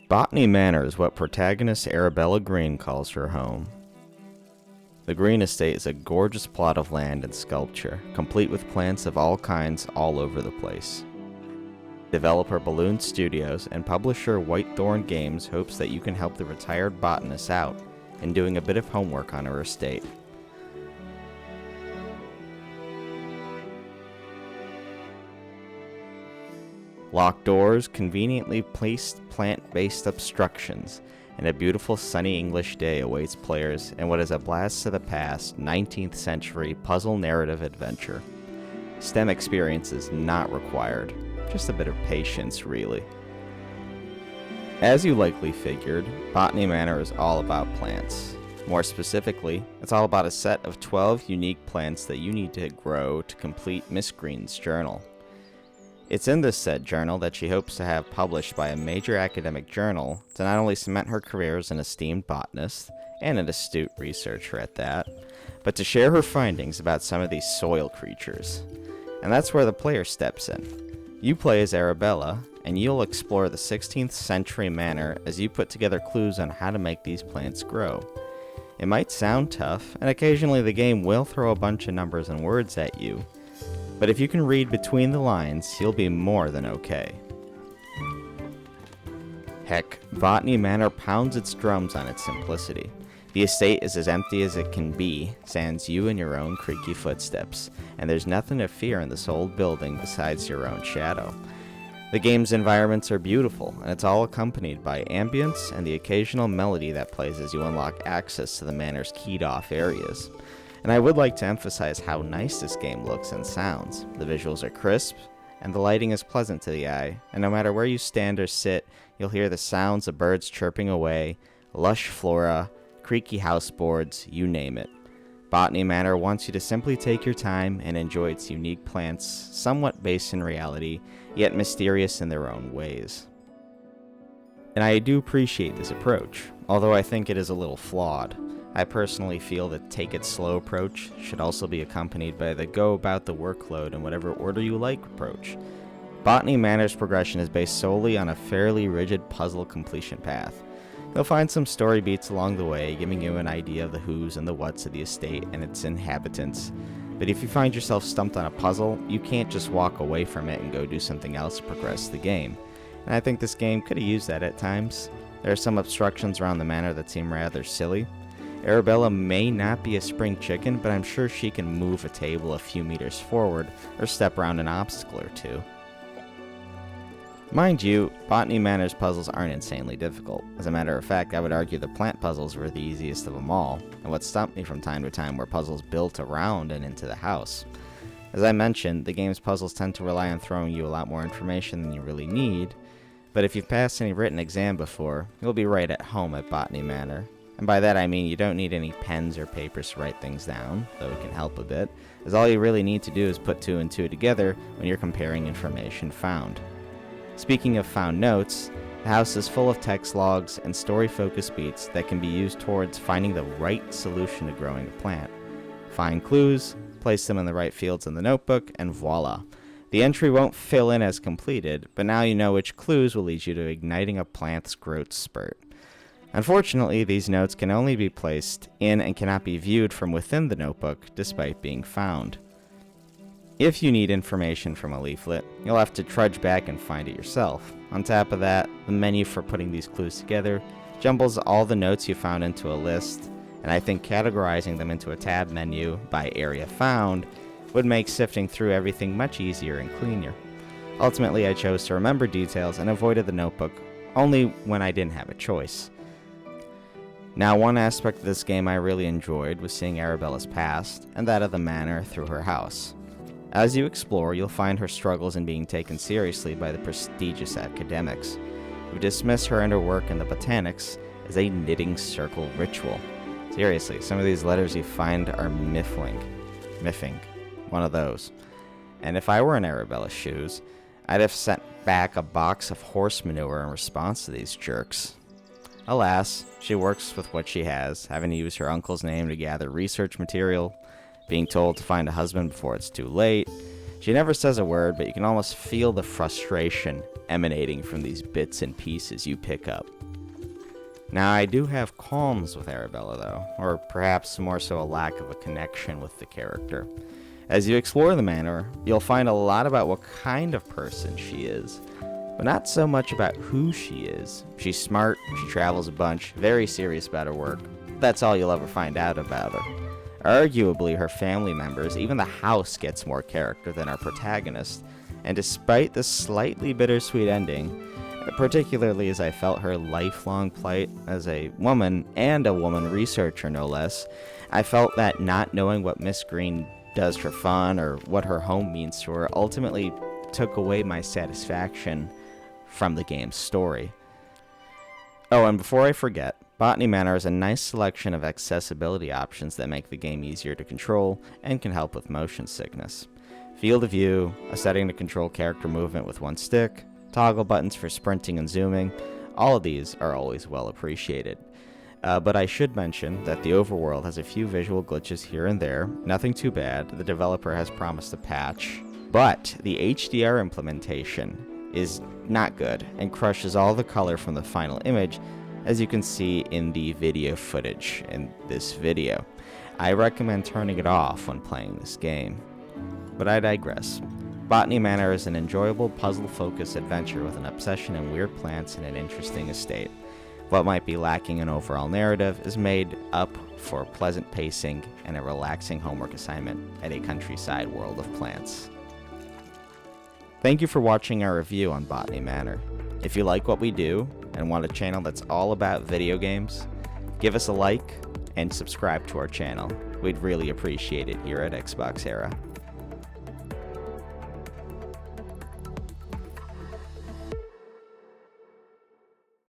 Botany Manor is what protagonist Arabella Green calls her home. The Green Estate is a gorgeous plot of land and sculpture, complete with plants of all kinds all over the place. Developer Balloon Studios and publisher Whitethorn Games hopes that you can help the retired botanist out in doing a bit of homework on her estate. Locked doors, conveniently placed plant-based obstructions, and a beautiful sunny English day awaits players in what is a blast to the past 19th century puzzle narrative adventure. STEM experience is not required, just a bit of patience really. As you likely figured, Botany Manor is all about plants. More specifically, it's all about a set of 12 unique plants that you need to grow to complete Miss Green's journal. It's in this said journal that she hopes to have published by a major academic journal to not only cement her career as an esteemed botanist, and an astute researcher at that, but to share her findings about some of these soil creatures. And that's where the player steps in. You play as Arabella, and you'll explore the 16th century manor as you put together clues on how to make these plants grow. It might sound tough, and occasionally the game will throw a bunch of numbers and words at you, but if you can read between the lines, you'll be more than okay. Heck, Botany Manor pounds its drums on its simplicity. The estate is as empty as it can be, sans you and your own creaky footsteps, and there's nothing to fear in this old building besides your own shadow. The game's environments are beautiful, and it's all accompanied by ambience and the occasional melody that plays as you unlock access to the manor's keyed-off areas. And I would like to emphasize how nice this game looks and sounds. The visuals are crisp, and the lighting is pleasant to the eye, and no matter where you stand or sit, you'll hear the sounds of birds chirping away, lush flora, creaky houseboards, you name it. Botany Manor wants you to simply take your time and enjoy its unique plants, somewhat based in reality, yet mysterious in their own ways. And I do appreciate this approach, although I think it is a little flawed. I personally feel the take it slow approach should also be accompanied by the go about the workload in whatever order you like approach. Botany Manor's progression is based solely on a fairly rigid puzzle completion path. You'll find some story beats along the way, giving you an idea of the who's and the what's of the estate and its inhabitants. But if you find yourself stumped on a puzzle, you can't just walk away from it and go do something else to progress the game. And I think this game could have used that at times. There are some obstructions around the manor that seem rather silly. Arabella may not be a spring chicken, but I'm sure she can move a table a few meters forward or step around an obstacle or two. Mind you, Botany Manor's puzzles aren't insanely difficult. As a matter of fact, I would argue the plant puzzles were the easiest of them all, and what stumped me from time to time were puzzles built around and into the house. As I mentioned, the game's puzzles tend to rely on throwing you a lot more information than you really need, but if you've passed any written exam before, you'll be right at home at Botany Manor. And by that I mean you don't need any pens or papers to write things down, though it can help a bit, as all you really need to do is put two and two together when you're comparing information found. Speaking of found notes, the house is full of text logs and story-focused beats that can be used towards finding the right solution to growing a plant. Find clues, place them in the right fields in the notebook, and voila. The entry won't fill in as completed, but now you know which clues will lead you to igniting a plant's growth spurt. Unfortunately, these notes can only be placed in and cannot be viewed from within the notebook, despite being found. If you need information from a leaflet, you'll have to trudge back and find it yourself. On top of that, the menu for putting these clues together jumbles all the notes you found into a list, and I think categorizing them into a tab menu by area found would make sifting through everything much easier and cleaner. Ultimately, I chose to remember details and avoided the notebook only when I didn't have a choice. Now, one aspect of this game I really enjoyed was seeing Arabella's past, and that of the manor through her house. As you explore, you'll find her struggles in being taken seriously by the prestigious academics, who dismiss her and her work in the botanics as a knitting circle ritual. Seriously, some of these letters you find are miffing. One of those. And if I were in Arabella's shoes, I'd have sent back a box of horse manure in response to these jerks. Alas, she works with what she has, having to use her uncle's name to gather research material, being told to find a husband before it's too late. She never says a word, but you can almost feel the frustration emanating from these bits and pieces you pick up. Now, I do have qualms with Arabella though, or perhaps more so a lack of a connection with the character. As you explore the manor, you'll find a lot about what kind of person she is, but not so much about who she is. She's smart, she travels a bunch, very serious about her work. That's all you'll ever find out about her. Arguably, her family members, even the house, gets more character than our protagonist, and despite the slightly bittersweet ending, particularly as I felt her lifelong plight as a woman, and a woman researcher no less, I felt that not knowing what Miss Green does for fun or what her home means to her ultimately took away my satisfaction from the game's story. Oh, and before I forget, Botany Manor is a nice selection of accessibility options that make the game easier to control and can help with motion sickness. Field of view, a setting to control character movement with one stick, toggle buttons for sprinting and zooming, all of these are always well appreciated. But I should mention that the overworld has a few visual glitches here and there, nothing too bad. The developer has promised a patch, but the HDR implementation is not good and crushes all the color from the final image, as you can see in the video footage in this video. I recommend turning it off when playing this game. But I digress. Botany Manor is an enjoyable puzzle-focused adventure with an obsession in weird plants and an interesting estate. What might be lacking in overall narrative is made up for pleasant pacing and a relaxing homework assignment at a countryside world of plants. Thank you for watching our review on Botany Manor. If you like what we do and want a channel that's all about video games, give us a like and subscribe to our channel. We'd really appreciate it here at XboxEra.